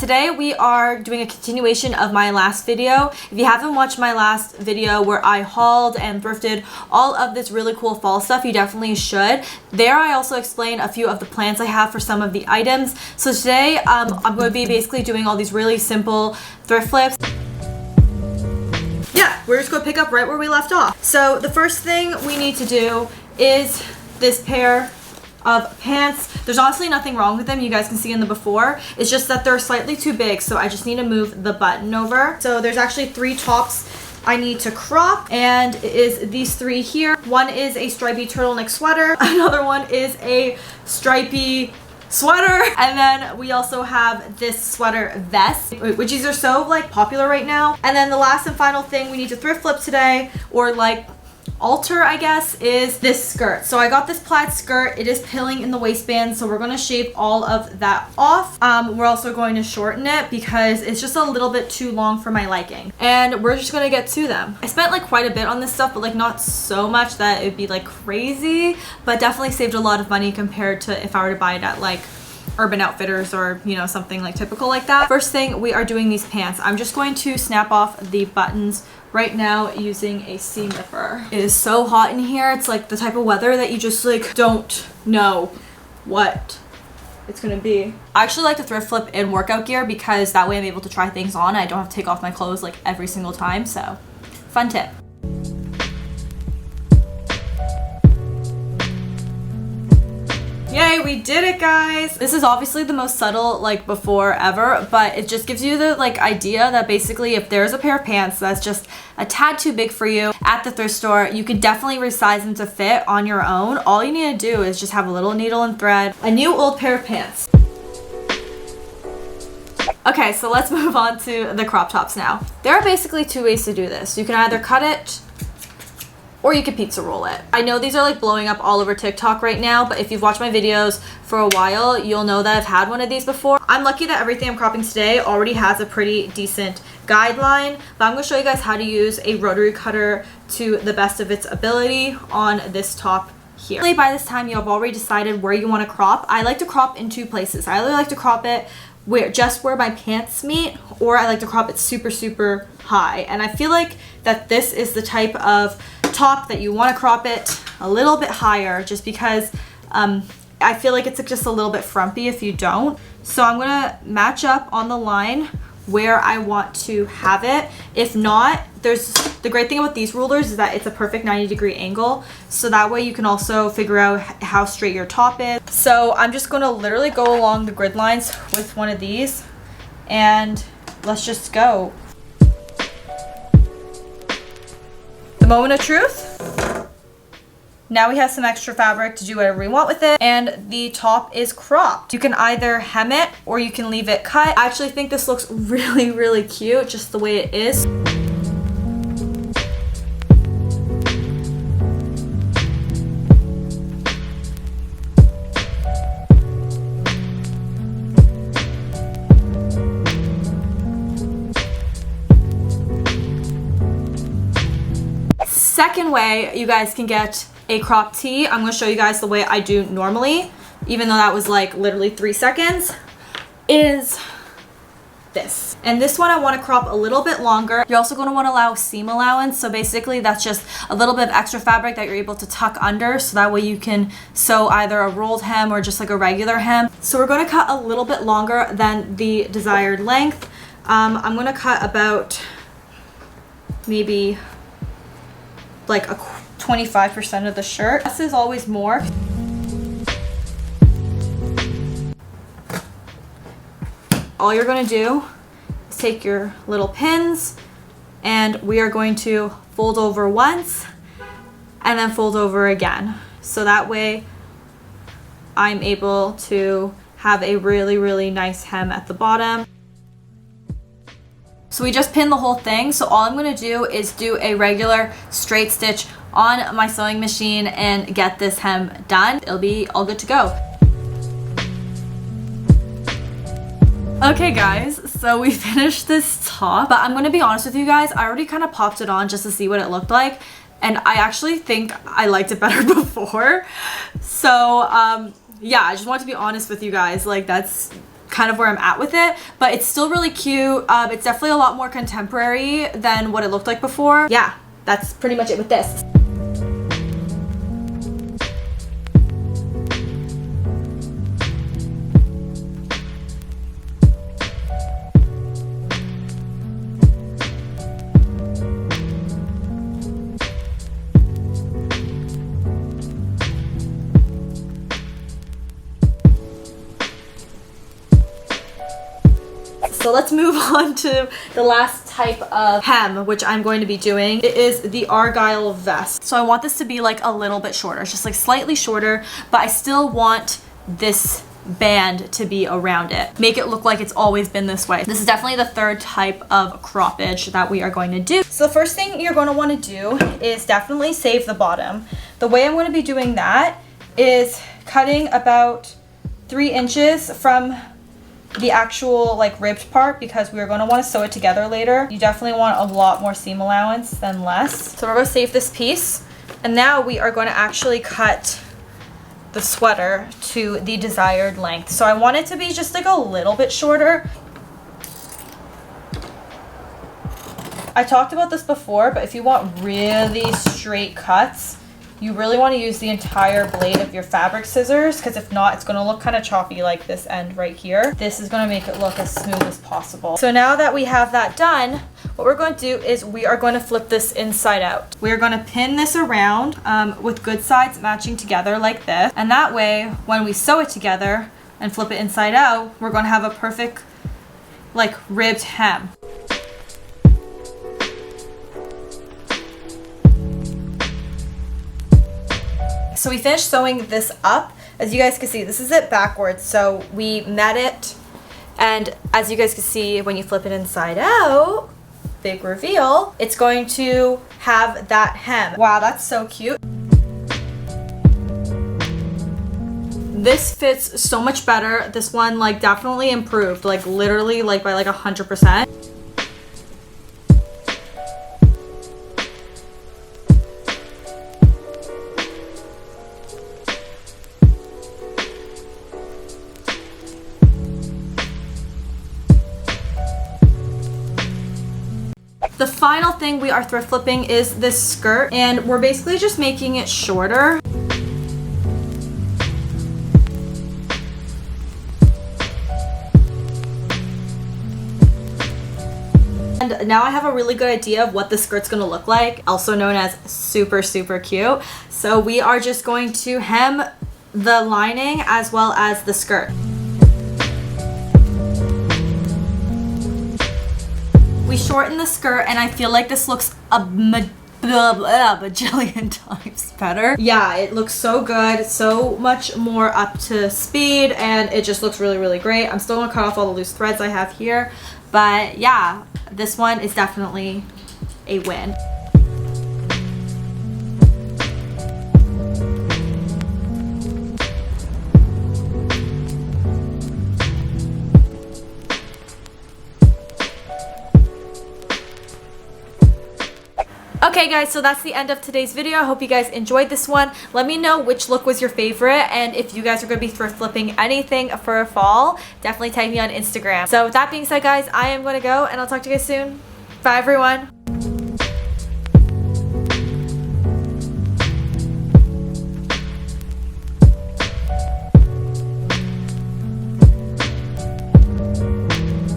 Today we are doing a continuation of my last video. If you haven't watched my last video where I hauled and thrifted all of this really cool fall stuff, you definitely should. There I also explain a few of the plans I have for some of the items. So today I'm going to be basically doing all these really simple thrift flips. Yeah, we're just going to pick up right where we left off. So the first thing we need to do is this pair of pants. There's honestly nothing wrong with them. You guys can see in the before. It's just that they're slightly too big, so I just need to move the button over. So there's actually 3 tops I need to crop, and it is these 3 here. One is a stripy turtleneck sweater. Another one is a stripy sweater, and then we also have this sweater vest, which these are so like popular right now. And then the last and final thing we need to thrift flip today, or like alter I guess, is this skirt. So I got this plaid skirt. It is pilling in the waistband, so we're going to shave all of that off. We're also going to shorten it because it's just a little bit too long for my liking, and we're just going to get to them. I spent like quite a bit on this stuff, but like not so much that it would be like crazy, but definitely saved a lot of money compared to if I were to buy it at like Urban Outfitters or, you know, something like typical like that. First thing, we are doing these pants. I'm just going to snap off the buttons right now using a seam ripper. It is so hot in here. It's like the type of weather that you just like don't know what it's gonna be. I actually like to thrift flip in workout gear because that way I'm able to try things on. I don't have to take off my clothes like every single time, so fun tip. Yay, we did it, guys. This is obviously the most subtle like before ever, but it just gives you the like idea that basically if there's a pair of pants that's just a tad too big for you at the thrift store, you could definitely resize them to fit on your own. All you need to do is just have a little needle and thread, a new old pair of pants. Okay, so let's move on to the crop tops now. There are basically 2 ways to do this. You can either cut it or you could pizza roll it. I know these are like blowing up all over TikTok right now, but if you've watched my videos for a while, you'll know that I've had one of these before. I'm lucky that everything I'm cropping today already has a pretty decent guideline, but I'm gonna show you guys how to use a rotary cutter to the best of its ability on this top here. By this time, you have already decided where you wanna crop. I like to crop in 2 places. I really like to crop it just where my pants meet, or I like to crop it super, super high. And I feel like that this is the type of top that you want to crop it a little bit higher, just because I feel like it's just a little bit frumpy if you don't. So I'm gonna match up on the line where I want to have it. If not, there's the great thing about these rulers is that it's a perfect 90-degree angle, so that way you can also figure out how straight your top is. So I'm just gonna literally go along the grid lines with one of these, and let's just go. The moment of truth. Now we have some extra fabric to do whatever we want with it, and the top is cropped. You can either hem it or you can leave it cut. I actually think this looks really, really cute just the way it is. Second way you guys can get a crop tee, I'm going to show you guys the way I do normally, even though that was like literally 3 seconds, is this. And this one I want to crop a little bit longer. You're also going to want to allow seam allowance, so basically that's just a little bit of extra fabric that you're able to tuck under, so that way you can sew either a rolled hem or just like a regular hem. So we're going to cut a little bit longer than the desired length. I'm going to cut about maybe like a 25% of the shirt. Less is always more. All you're gonna do is take your little pins, and we are going to fold over once and then fold over again. So that way I'm able to have a really, really nice hem at the bottom. So we just pinned the whole thing, so all I'm gonna do is do a regular straight stitch on my sewing machine and get this hem done. It'll be all good to go. Okay guys, so we finished this top, but I'm gonna be honest with you guys, I already kind of popped it on just to see what it looked like, and I actually think I liked it better before. So yeah, I just want to be honest with you guys, like that's kind of where I'm at with it, but it's still really cute. It's definitely a lot more contemporary than what it looked like before. Yeah, that's pretty much it with this. So let's move on to the last type of hem, which I'm going to be doing. It is the Argyle vest. So I want this to be like a little bit shorter. It's just like slightly shorter, but I still want this band to be around it. Make it look like it's always been this way. This is definitely the third type of croppage that we are going to do. So the first thing you're going to want to do is definitely save the bottom. The way I'm going to be doing that is cutting about 3 inches from the actual like ribbed part, because we're going to want to sew it together later. You definitely want a lot more seam allowance than less. So we're going to save this piece, and now we are going to actually cut the sweater to the desired length. So I want it to be just like a little bit shorter. I talked about this before, but if you want really straight cuts, you really want to use the entire blade of your fabric scissors, because if not, it's going to look kind of choppy like this end right here. This is going to make it look as smooth as possible. So now that we have that done, what we're going to do is we are going to flip this inside out. We're going to pin this around with good sides matching together like this. And that way, when we sew it together and flip it inside out, we're going to have a perfect like ribbed hem. So we finished sewing this up. As you guys can see, this is it backwards. So we met it, and as you guys can see, when you flip it inside out, big reveal, it's going to have that hem. Wow, that's so cute. This fits so much better. This one like definitely improved, like literally like by like 100%. The final thing we are thrift flipping is this skirt, and we're basically just making it shorter. And now I have a really good idea of what the skirt's gonna look like, also known as super, super cute. So we are just going to hem the lining as well as the skirt. We shorten the skirt, and I feel like this looks a bajillion times better. Yeah, it looks so good, so much more up to speed, and it just looks really, really great. I'm still gonna cut off all the loose threads I have here, but yeah, this one is definitely a win. Okay guys, so that's the end of today's video. I hope you guys enjoyed this one. Let me know which look was your favorite, and if you guys are going to be thrift flipping anything for fall, definitely tag me on Instagram. So with that being said guys, I am going to go, and I'll talk to you guys soon. Bye everyone.